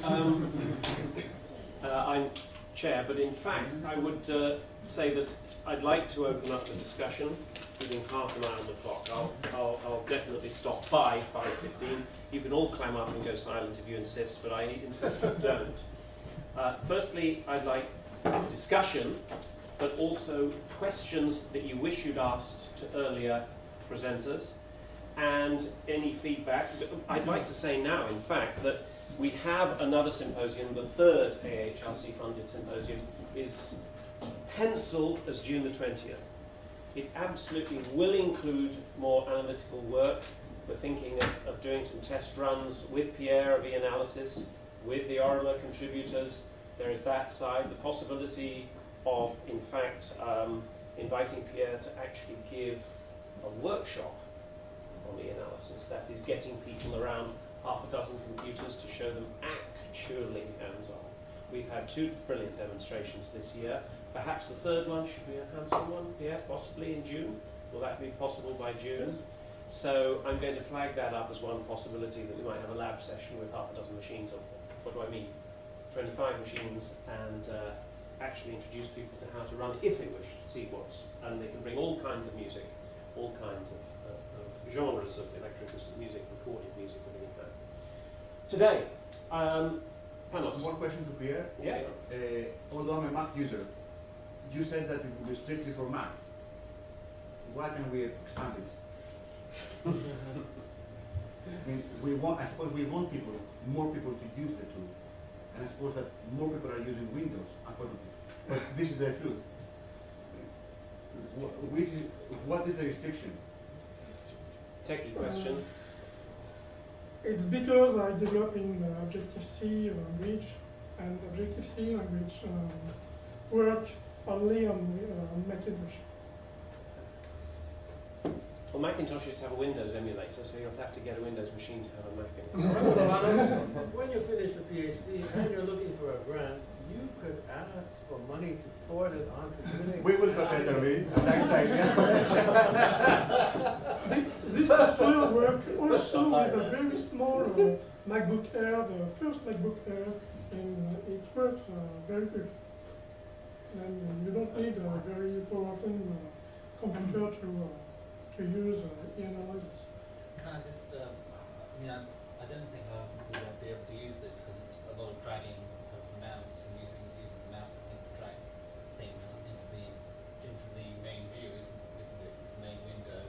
I'm chair, but in fact, I would say that I'd like to open up the discussion, giving half an hour on the clock. I'll definitely stop by 5:15. You can all clam up and go silent if you insist, but I insist you don't. Firstly, I'd like discussion, but also questions that you wish you'd asked to earlier presenters, and any feedback. I'd like to say now, in fact, that we have another symposium, the third AHRC-funded symposium, is penciled as June the 20th. It absolutely will include more analytical work. We're thinking of doing some test runs with Pierre of eAnalysis, with the ORAMA contributors. There is that side, the possibility of, in fact, inviting Pierre to actually give a workshop on eAnalysis. That is getting people around half a dozen computers to show them actually hands-on. We've had 2 brilliant demonstrations this year. Perhaps the third one should be a hands-on one, Pierre, possibly in June. Will that be possible by June? So I'm going to flag that up as one possibility, that we might have a lab session with half a dozen machines on. What do I mean? 25 machines, and actually introduce people to how to run, if they wish to see what's, and they can bring all kinds of music, all kinds of genres of electroacoustic music, recorded music, everything like that. Today, Panos. One question to Pierre. Yeah. Although I'm a Mac user, you said that it would be strictly for Mac. Why can we expand it? I mean, I suppose we want more people to use the tool. And I suppose that more people are using Windows, unfortunately. But this is the truth. What is the restriction? Techie question. It's because I develop in Objective-C language, and Objective-C language work only on Macintosh. Well, Macintoshes have a Windows emulator, so you'll have to get a Windows machine to have a Mac in it. When you finish a PhD and you're looking for a grant, you could ask for money to port it onto Unix. We will talk later, really. Thanks, This software works also with a very small MacBook Air, the first MacBook Air, and it works very good. And you don't need a very powerful computer to use eAnalysis. Can I just, I don't think I would be able to use this because it's a lot of dragging of the mouse and using the mouse, I think, to drag things into the main view, isn't it? The main window.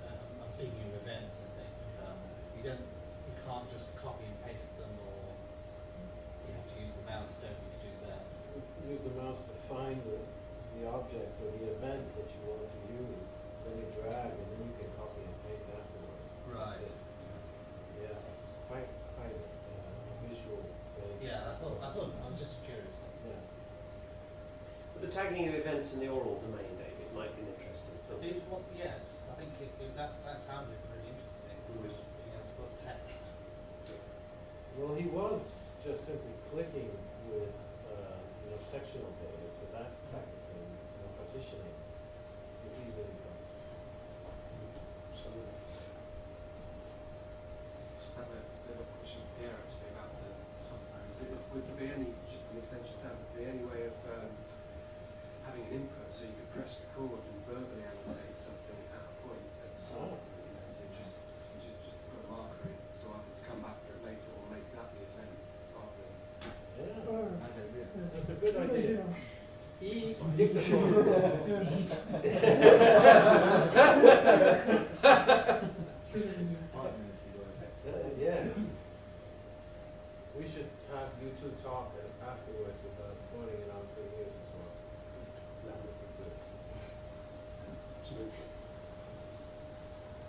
I'm speaking of events, I think. You can't just copy and paste them, or you have to use the mouse, don't you, to do that? Use the mouse to find the object or the event that you want to use. Then you drag, and then you can copy and paste afterwards. Right. Yeah, it's quite visual. Yeah, I thought. I was just curious. Yeah. But the tagging of events in the oral domain, David, might be an interesting film. Yes, I think that sounded really interesting. Because you have to put text. Well, he was just simply clicking with sectional data, so that type of thing, partitioning, is easily done. Just have a bit of a question here actually about the software. Would there be any, just an essential term, would there be any way of having an input so you could press record and verbally annotate something at a point at the start? You just put a marker in so I can come back for it later or make that the event rather than. That's a good idea. Dictaphone. Yeah. We should have you two talk afterwards about pointing it out to you as well. That would be good. Absolutely.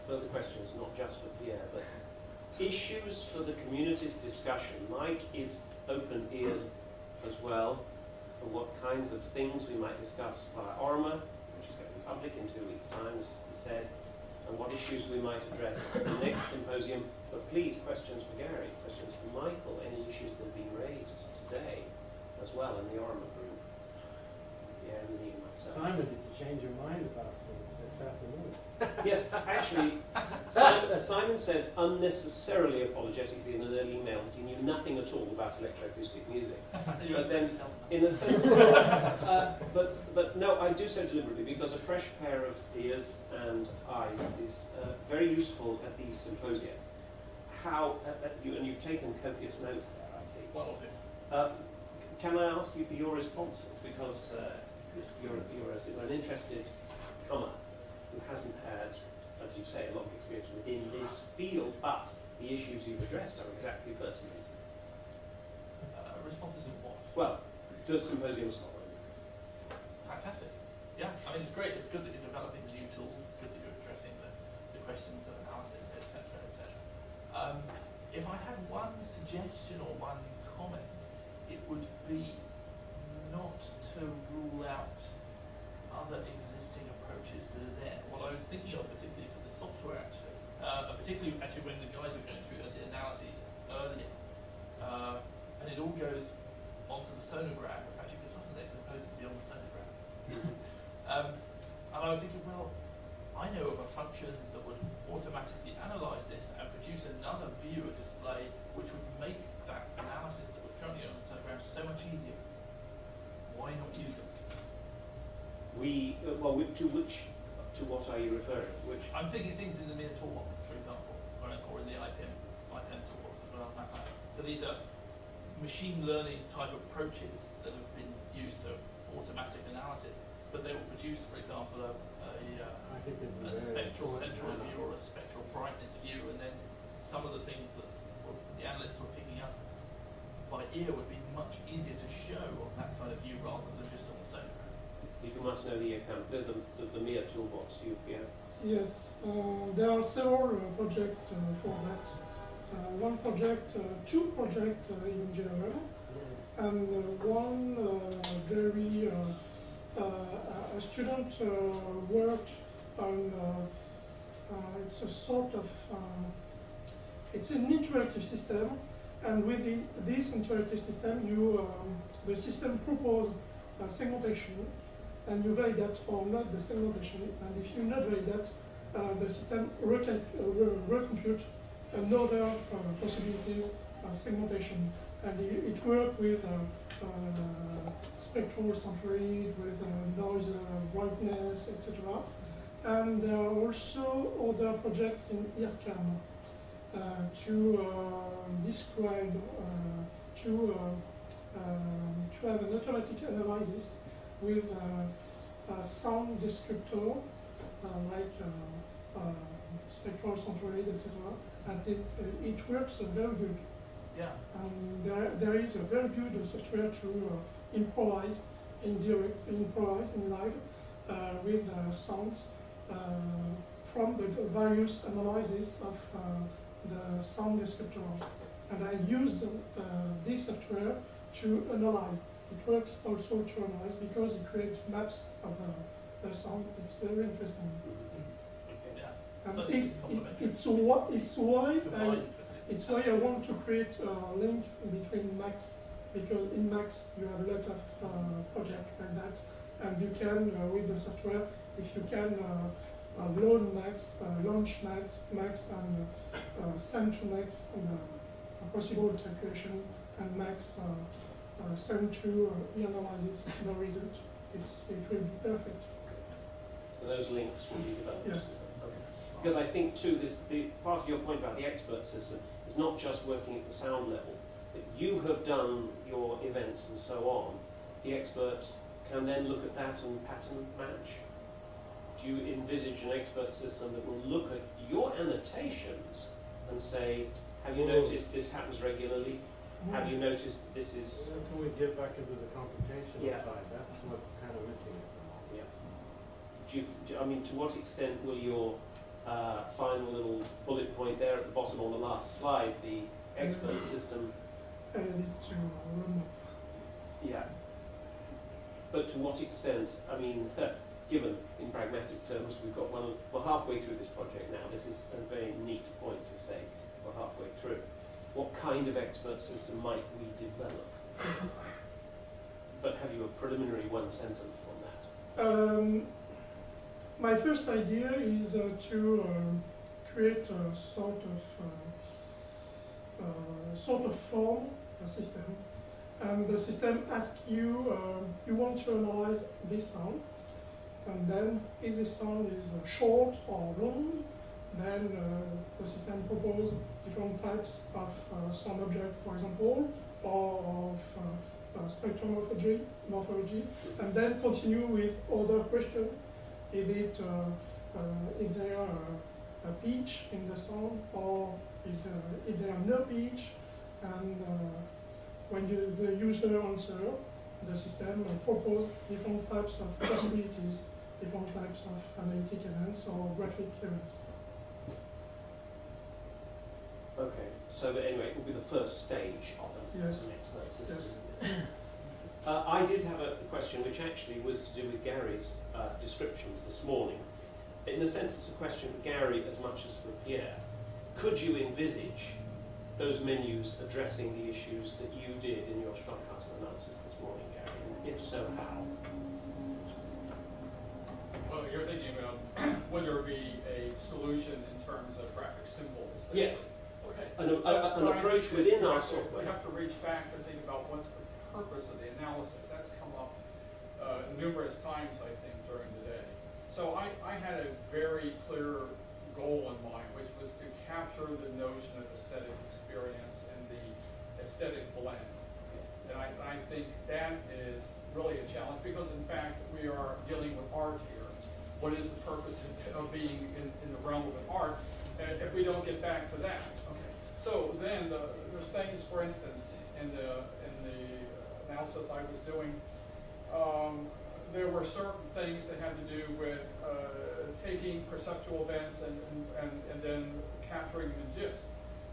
Further questions, not just for Pierre, but issues for the community's discussion. Mike is open-eared as well for what kinds of things we might discuss via ORAMA, which is going to be public in 2 weeks' time, as he said, and what issues we might address at the next symposium. But please, questions for Gary, questions for Michael, any issues that have been raised today as well in the ORAMA group. Pierre and me and myself. Simon, did you change your mind about things this afternoon? Yes, actually, Simon said unnecessarily apologetically in an early email that he knew nothing at all about electroacoustic music. But then, in a sense, but no, I do so deliberately because a fresh pair of ears and eyes is very useful at these symposia. How, and you've taken copious notes there, I see. One or two. Can I ask you for your responses? Because you're an interested comer who hasn't had, as you say, a lot of experience within this field, but the issues you've addressed are exactly pertinent. Responses in what? Well, does Symposium Scotland? Fantastic. Yeah, I mean, it's great. It's good that you're developing new tools. It's good that you're addressing the questions of analysis, etc., etc. If I had one suggestion or one comment, it would be not to rule out other existing approaches that are there. What I was thinking of, particularly for the software, particularly when the guys were going through the analyses earlier, and it all goes onto the sonograph. In fact, you could often suppose it to be on the sonograph. And I was thinking, well, I know of a function that would automatically analyse this and produce another viewer display, which would make that analysis that was currently on the sonogram so much easier. Why not use it? To what are you referring? Which? I'm thinking things in the Mir toolbox, for example, or in the IPM toolbox as well. So these are machine learning type approaches that have been used for automatic analysis, but they will produce, for example, a spectral central view or a spectral brightness view, and then some of the things that the analysts were picking up by ear would be much easier to show of that kind of view rather than just on the sonogram. You must know the Mir toolbox, do you, Pierre? Yes, there are several projects for that. One project, two projects in general, and one very a student worked on. It's a sort of it's an interactive system, and with this interactive system, the system proposes segmentation, and you validate or not the segmentation, and if you not validate, the system recompute another possibility segmentation, and it works with spectral centroid, with noise brightness, etc. And there are also other projects in IRCAM to describe, to have an automatic analysis with a sound descriptor like spectral centroid, etc. And it works very good. Yeah. And there is a very good software to improvise in live with sounds from the various analyses of the sound descriptors. And I use this software to analyze. It works also to analyze because it creates maps of the sound. It's very interesting. Yeah. And So I think it's complementary. it's why I want to create a link between Max, because in Max you have a lot of projects like that, and you can, with the software, if you can load Max, launch Max, and send to Max a possible calculation, and Max send to analysis the result, it will be perfect. So those links will be developed. Yes. Okay. Because I think too, the part of your point about the expert system is not just working at the sound level, but you have done your events and so on. The expert can then look at that and pattern match. Do you envisage an expert system that will look at your annotations and say, have you noticed this happens regularly? Have you noticed this is... That's when we get back into the computational Yeah. side. That's what's kind of missing at the moment. Yeah. I mean, to what extent will your final little bullet point there at the bottom on the last slide, the expert system... I need to remember. Yeah. But to what extent, I mean, given in pragmatic terms, we're halfway through this project now. This is a very neat point to say we're halfway through. What kind of expert system might we develop? But have you a preliminary one sentence on My first idea is to create a sort of form, a system, and the system asks you, you want to analyze this sound, and then if this sound is short or long, then the system proposes different types of sound object, for example, or of spectrum morphology, and then continue with other questions. If there are a pitch in the sound, or if there are no pitch, and when the user answers, the system proposes different types of possibilities, different types of analytic events or graphic events. Okay, so but anyway, it will be the first stage of an expert system. Yes. I did have a question which actually was to do with Gary's descriptions this morning. In a sense, it's a question for Gary as much as for Pierre. Could you envisage those menus addressing the issues that you did in your Stockhausen analysis this morning, Gary? And if so, how? Well, you're thinking about would there be a solution in terms of graphic symbols? Yes. Okay. An approach within our software. We have to reach back to think about what's the purpose of the analysis. That's come up numerous times, I think, during the day. So I had a very clear goal in mind, which was to capture the notion of aesthetic experience and the aesthetic blend. And I think that is really a challenge because, in fact, we are dealing with art here. What is the purpose of being in the realm of an art if we don't get back to that? Okay. So then there's things, for instance, in the analysis I was doing, there were certain things that had to do with taking perceptual events and then capturing them in GIFs.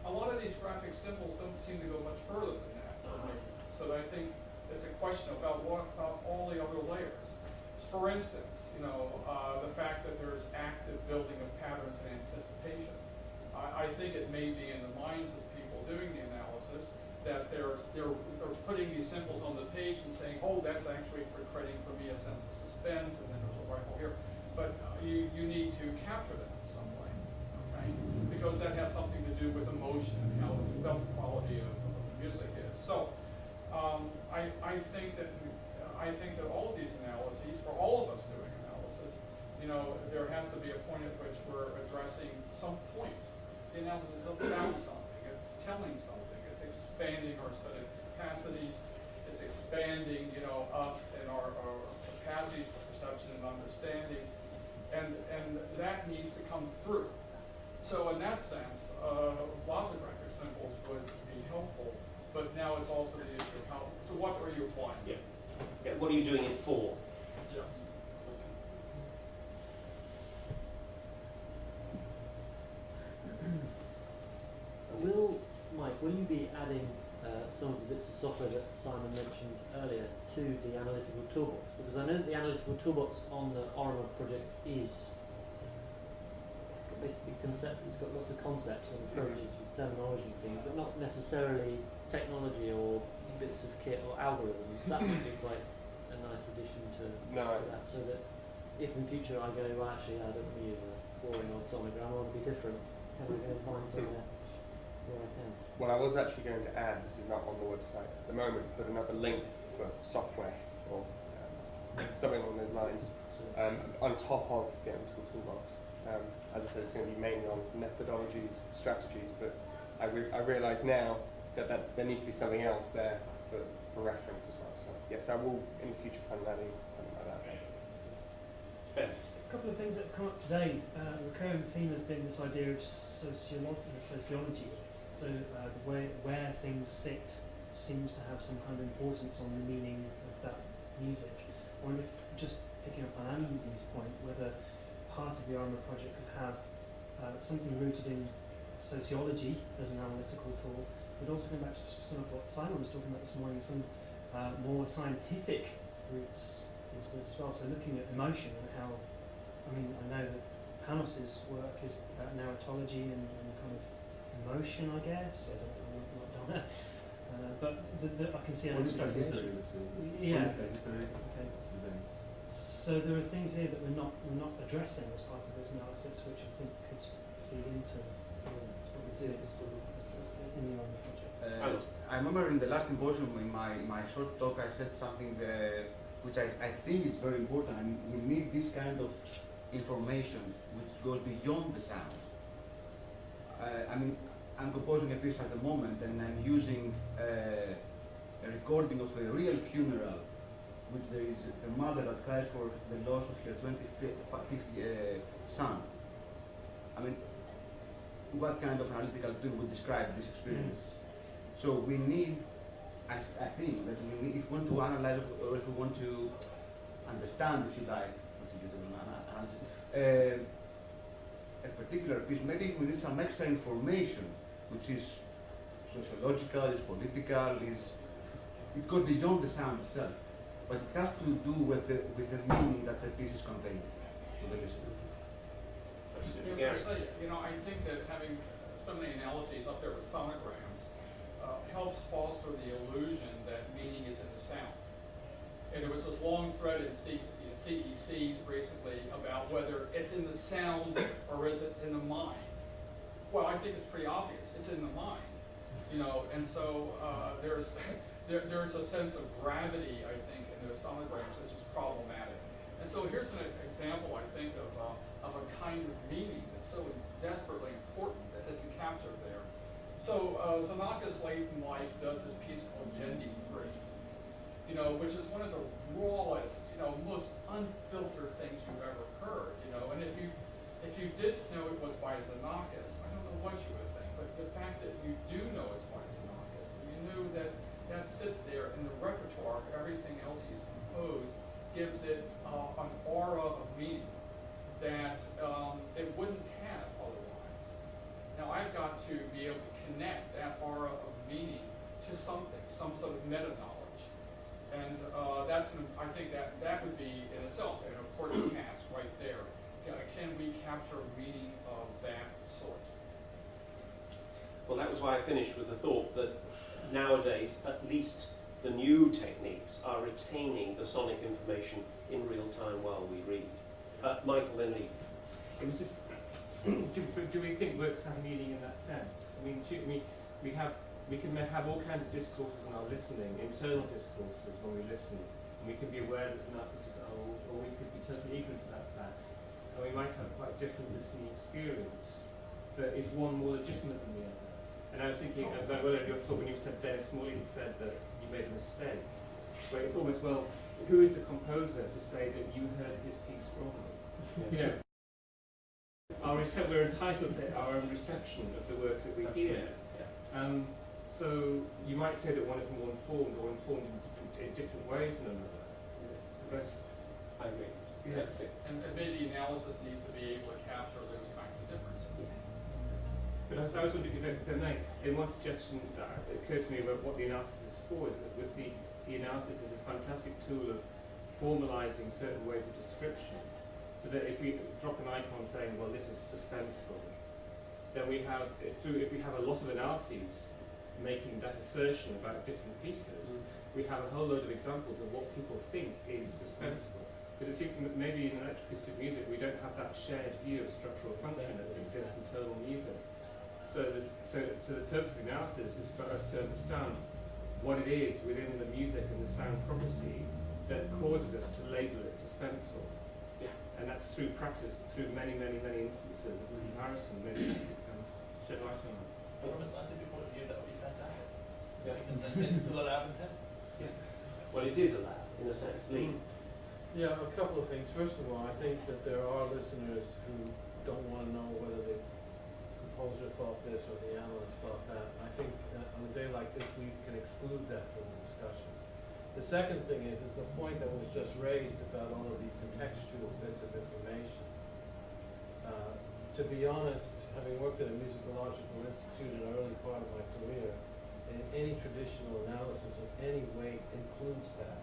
A lot of these graphic symbols don't seem to go much further than that for me. So I think it's a question about what about all the other layers. For instance, the fact that there's active building of patterns and anticipation. I think it may be in the minds of people doing the analysis that they're putting these symbols on the page and saying, oh, that's actually for creating for me a sense of suspense, and then there's a rifle here. But you need to capture that in some way, okay? Because that has something to do with emotion and how the felt quality of the music is. So I think that all of these analyses, for all of us doing analysis, there has to be a point at which we're addressing some point. The analysis is about something. It's telling something. It's expanding our aesthetic capacities. It's expanding, us and our capacities for perception and understanding. And that needs to come through. So in that sense, lots of graphic symbols would be helpful. But now it's also the issue of to what are you applying? Yeah. What are you doing it for? Yes. Will you be adding some of the bits of software that Simon mentioned earlier to the analytical toolbox? Because I know that the analytical toolbox on the Orama project is basically it's got lots of concepts and approaches with terminology and things, but not necessarily technology or bits of kit or algorithms. That would be quite a nice addition to that, so that if in future I go, well, actually I don't want to use a boring old sonogram, I want to be different, can I go and find somewhere where I can? Well, I was actually going to add, this is not on the website at the moment, but another link for software or something along those lines on top of the analytical toolbox. As I said, it's going to be mainly on methodologies, strategies, but I realise now that there needs to be something else there for reference as well. So yes, I will in the future plan on adding something like that. Ben. A couple of things that have come up today. A recurring theme has been this idea of sociology. So where things sit seems to have some kind of importance on the meaning of that music. I wonder if, just picking up on Andy's point, whether part of the Orama project could have something rooted in sociology as an analytical tool, but also going back to some of what Simon was talking about this morning, some more scientific roots into this as well. So looking at emotion and how, I know that Panos's work is about narratology and kind of emotion, I guess. I don't know, I've not done it. But I can see how Political history, let's say. Yeah. Political history. Okay. So there are things here that we're not addressing as part of this analysis, which I think could feed into what we do in the other project. I remember in the last symposium, in my short talk, I said something which I think is very important. I mean, we need this kind of information which goes beyond the sound. I mean, I'm composing a piece at the moment, and I'm using a recording of a real funeral, which there is a mother that cries for the loss of her 25th son. I mean, what kind of analytical tool would describe this experience? So we need, I think, that we need, if we want to analyze or if we want to understand, if you like, not to use the word analysis, a particular piece, maybe we need some extra information, which is sociological, is political, it goes beyond the sound itself, but it has to do with the meaning that the piece is conveying to the listener. Yeah, I think that having so many analyses up there with sonograms helps foster the illusion that meaning is in the sound. And there was this long thread in CEC recently about whether it's in the sound or is it in the mind. Well, I think it's pretty obvious. It's in the mind, and so there's a sense of gravity, I think, in those sonograms, which is problematic. And so here's an example, I think, of a kind of meaning that's so desperately important that isn't captured there. So Zanaka's late in life does this piece called Yendi 3, which is one of the rawest, most unfiltered things you've ever heard, and if you did know it was by Xenakis, I don't know what you would think, but the fact that you do know it's by Xenakis, you knew that sits there in the repertoire of everything else he's composed, gives it an aura of meaning that it wouldn't have otherwise. Now I've got to be able to connect that aura of meaning to something, some sort of meta-knowledge. And I think that would be in itself an important task right there. Can we capture meaning of that sort? Well, that was why I finished with the thought that nowadays, at least the new techniques are retaining the sonic information in real time while we read. Michael, then Lee. It was just, do we think works have meaning in that sense? I mean, we can have all kinds of discourses in our listening, internal discourses when we listen, and we can be aware that Xenakis is old, or we could be totally ignorant of that fact. And we might have quite different listening experience, but is one more legitimate than the other? And I was thinking about earlier your talk when you said Dennis Smalley had said that you made a mistake. Where it's almost, well, who is the composer to say that you heard his piece wrongly? Yeah. We're entitled to our own reception of the work that we hear. Yeah. So you might say that one is more informed or informed in different ways than another. But I agree. Yes. And maybe analysis needs to be able to capture those kinds of differences. But I was wondering if I may, in one suggestion that occurred to me about what the analysis is for is that with the analysis is this fantastic tool of formalizing certain ways of description, so that if we drop an icon saying, well, this is suspenseful, then we have, if we have a lot of analyses making that assertion about different pieces, we have a whole load of examples of what people think is suspenseful. Because it seems maybe in electroacoustic music we don't have that shared view of structural function that exists in tonal music. So the purpose of the analysis is for us to understand what it is within the music and the sound property that causes us to label it suspenseful. Yeah. And that's through practice, through many, many, many instances of comparison. Maybe that can shed light on that. From a scientific point of view, that would be fantastic. Yeah. And then take it to a lab and test it. Yeah. Well, it is a lab, in a sense. Lee. Yeah, a couple of things. First of all, I think that there are listeners who don't want to know whether the composer thought this or the analyst thought that. I think on a day like this, we can exclude that from the discussion. The second thing is the point that was just raised about all of these contextual bits of information. To be honest, having worked at a musicological institute in the early part of my career, in any traditional analysis of any weight includes that.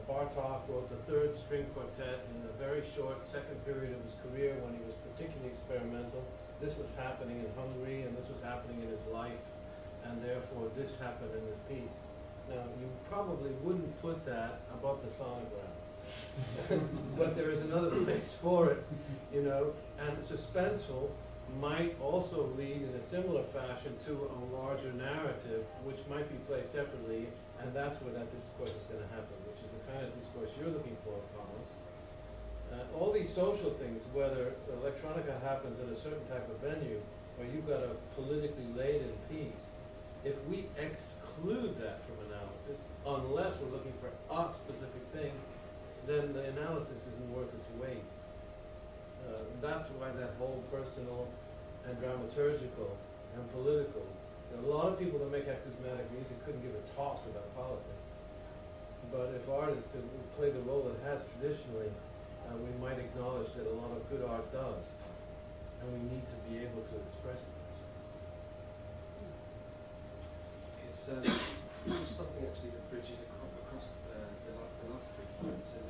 Bartók wrote the third string quartet in a very short second period of his career when he was particularly experimental. This was happening in Hungary and this was happening in his life, and therefore this happened in his piece. Now, you probably wouldn't put that above the sonogram. But there is another place for it, you know, and suspenseful might also lead in a similar fashion to a larger narrative, which might be placed separately, and that's where that discourse is going to happen, which is the kind of discourse you're looking for, Thomas. All these social things, whether electronica happens at a certain type of venue, or you've got a politically laden piece, if we exclude that from analysis, unless we're looking for a specific thing, then the analysis isn't worth its weight. That's why that whole personal and dramaturgical and political, a lot of people that make acousmatic music couldn't give a toss about politics. But if art is to play the role it has traditionally, we might acknowledge that a lot of good art does, and we need to be able to express those. It's just something actually that bridges across the last 3 points. And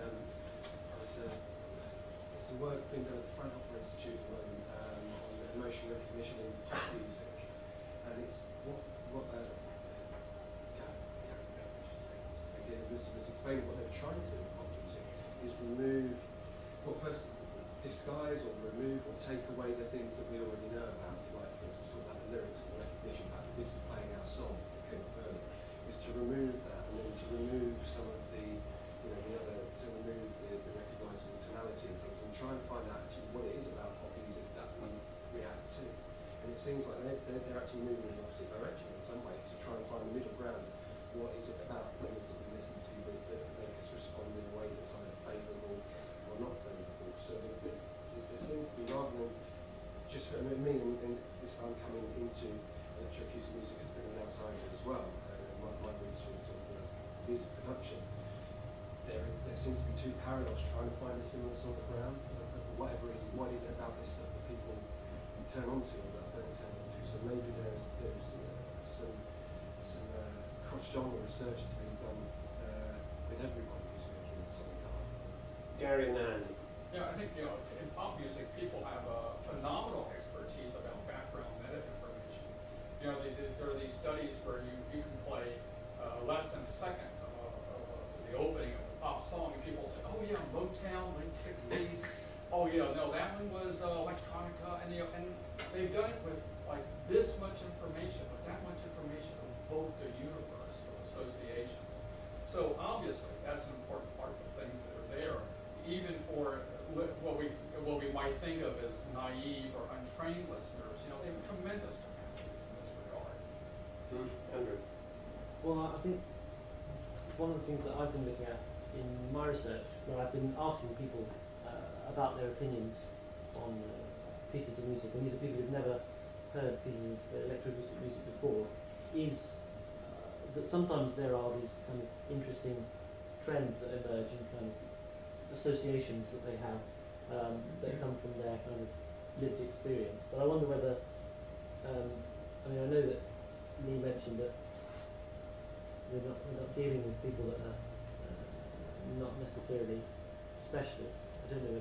it's a work being done at the Fraunhofer Institute at the moment on emotion recognition in pop music, and it's what again, this was explaining what they were trying to do with pop music is remove, well, first disguise or remove or take away the things that we already know about. Like, for instance, talk about the lyrics and the recognition about this is playing our song, it came up earlier, is to remove that, and then to remove some of the, you know, the other, to remove the recognisable tonality and things, and try and find out actually what it is about pop music that we react to. And it seems like they're actually moving in the opposite direction in some ways, to try and find the middle ground. What is it about things that we listen to that make us respond in a way that's either favourable or not favourable? So there seems to be, rather than just, I mean, and this I'm coming into electroacoustic music as a bit of an outsider as well, my roots are in sort of music production. There seems to be two parallels trying to find a similar sort of ground for whatever reason. What is it about this stuff that people turn onto and that don't turn onto? So maybe there's some cross-genre research to be done with everybody who's making something art. Gary and Andy. Yeah, I think, you know, in pop music, people have a phenomenal expertise about background meta information. You know, there are these studies where you can play less than a second of the opening of a pop song, and people say, oh yeah, Motown, late 60s. Oh yeah, no, that one was electronica, and you know, and they've done it with like this much information, but that much information of both the universe of associations. So obviously, that's an important part of the things that are there, even for what we might think of as naive or untrained listeners. You know, they have tremendous capacities in this regard. Andrew. Well, I think one of the things that I've been looking at in my research, where I've been asking people about their opinions on pieces of music, and these are people who've never heard pieces of electroacoustic music before, is that sometimes there are these kind of interesting trends that emerge and kind of associations that they have that come from their kind of lived experience. But I wonder whether, I mean, I know that Lee mentioned that we're not dealing with people that are not necessarily specialists. I don't know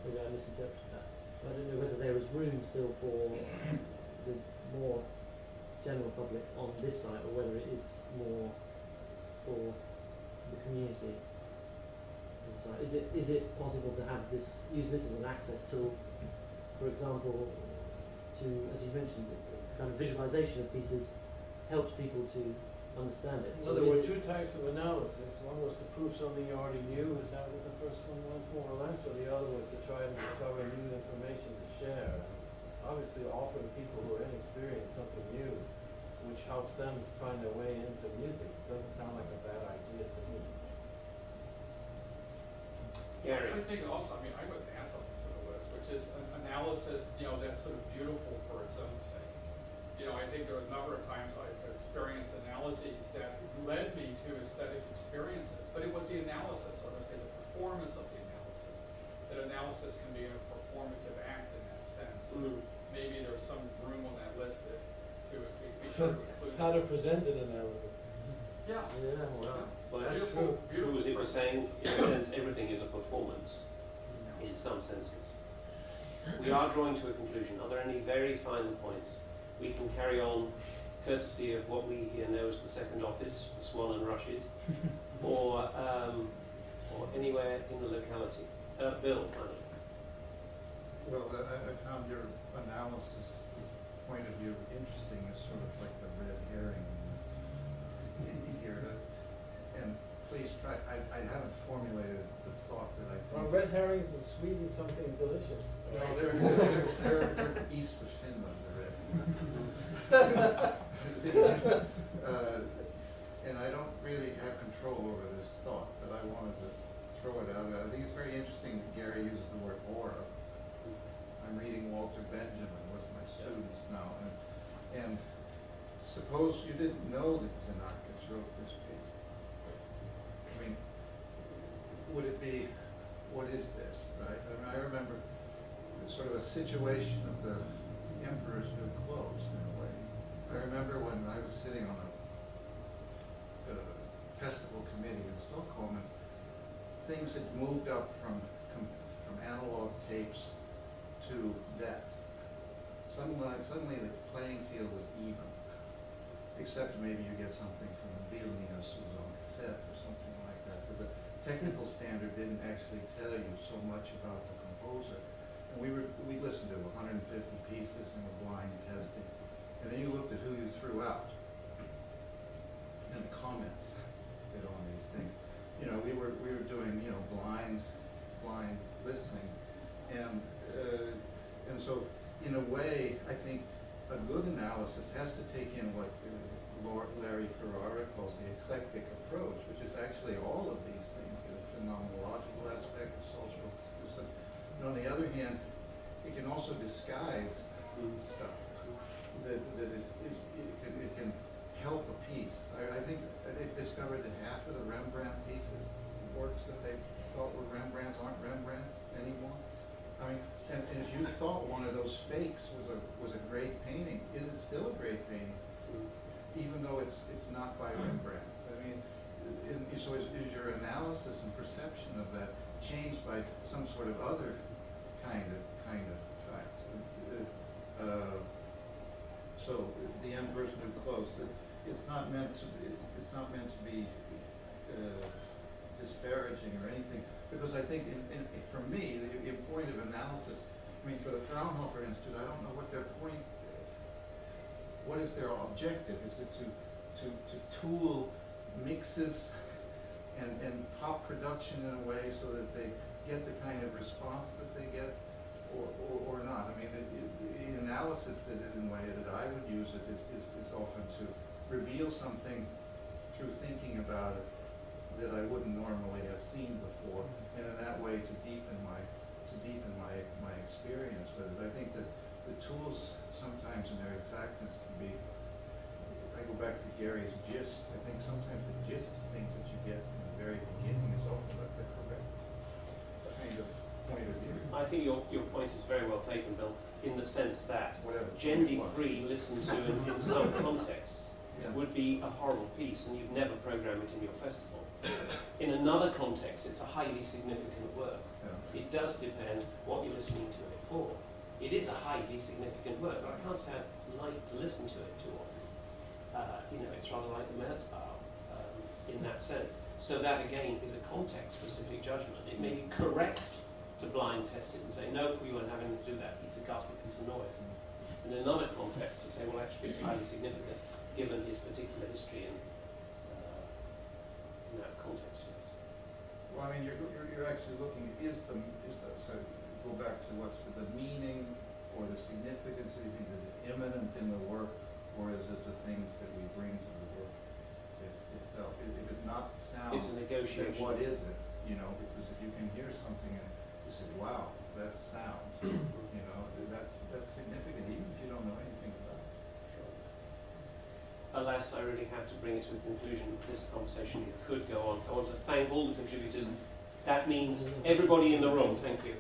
whether I misinterpreted that. I don't know whether there is room still for the more general public on this site, or whether it is more for the community. Is it possible to have use this as an access tool, for example, to, as you mentioned, it's kind of visualization of pieces helps people to understand it. So there were two types of analysis. One was to prove something you already knew. Is that what the first one was, more or less? Or the other was to try and discover new information to share? Obviously, offering people who are inexperienced something new, which helps them find their way into music, doesn't sound like a bad idea to me. Gary. I think also, I mean, I would add something to the list, which is an analysis, you know, that's sort of beautiful for its own sake. You know, I think there are a number of times I've experienced analyses that led me to aesthetic experiences, but it was the analysis, or let's say the performance of the analysis. That analysis can be a performative act in that sense. Maybe there's some room on that list to be sure to include. How to present an analysis. Yeah. Yeah, well. Well, that's Beautiful, true. As it was saying, in a sense, everything is a performance, Yeah. in some senses. We are drawing to a conclusion. Are there any very final points? We can carry on courtesy of what we here know as the second office, the Swan and Rushes, or anywhere in the locality. Bill, finally. Well, I found your analysis point of view interesting as sort of like the red herring here. And please try, I haven't formulated the thought that I think. Well, red herrings in Sweden, something delicious. No, they're east of Finland, the red. And I don't really have control over this thought, but I wanted to throw it out. I think it's very interesting that Gary uses the word aura. I'm reading Walter Benjamin with my students now, and suppose you didn't know that Xenakis wrote this piece. I mean, would it be, what is this, right? I mean, I remember sort of a situation of the Emperor's New Clothes in a way. I remember when I was sitting on a festival committee in Stockholm, and things had moved up from analog tapes to that. Suddenly the playing field was even, except maybe you get something from Vilnius who's on cassette or something like that. But the technical standard didn't actually tell you so much about the composer. And we listened to 150 pieces and were blind testing. And then you looked at who you threw out and the comments that on these things. You know, we were doing, you know, blind listening, and so in a way, I think a good analysis has to take in what Larry Ferrara calls the eclectic approach, which is actually all of these things, the phenomenological aspect, the social. And on the other hand, it can also disguise stuff that it can help a piece. I think they've discovered that half of the Rembrandt pieces, works that they thought were Rembrandts, aren't Rembrandt anymore. I mean, and if you thought one of those fakes was a great painting, is it still a great painting? Even though it's not by Rembrandt. I mean, so is your analysis and perception of that changed by some sort of other kind of fact? So the Emperor's New Clothes, it's not meant to be disparaging or anything, because I think for me the point of analysis, I mean, for the Fraunhofer Institute, I don't know what their point is. What is their objective? Is it to tool mixes and pop production in a way so that they get the kind of response that they get, or not? I mean, the analysis that in a way that I would use it is often to reveal something through thinking about it that I wouldn't normally have seen before, and in that way to deepen my experience with it. I think that the tools sometimes in their exactness can be, I go back to Gary's gist, I think sometimes the gist of things that you get from the very beginning is often like the correct kind of point of view. I think your point is very well taken, Bill, in the sense that Gendi 3 listened to in some context would be a horrible piece and you'd never program it in your festival. In another context, it's a highly significant work. Yeah. It does depend what you're listening to it for. It is a highly significant work, but I can't say I like to listen to it too often. You know, it's rather like the Merzbau in that sense. So that again is a context-specific judgment. It may be correct to blind test it and say, no, we weren't having to do that. He's a ghastly piece of noise. In another context, to say, well, actually, it's highly significant given his particular history in that context. Yes. Well, I mean, you're actually looking. So go back to what's the meaning or the significance of these things. Is it immanent in the work, or is it the things that we bring to the work itself? If it's not sound, it's a negotiation. Then what is it? You know, because if you can hear something and you say, "Wow, that's sound," you know, that's significant, even if you don't know anything about it. Alas, I really have to bring it to a conclusion. This conversation could go on. I want to thank all the contributors. That means everybody in the room. Thank you.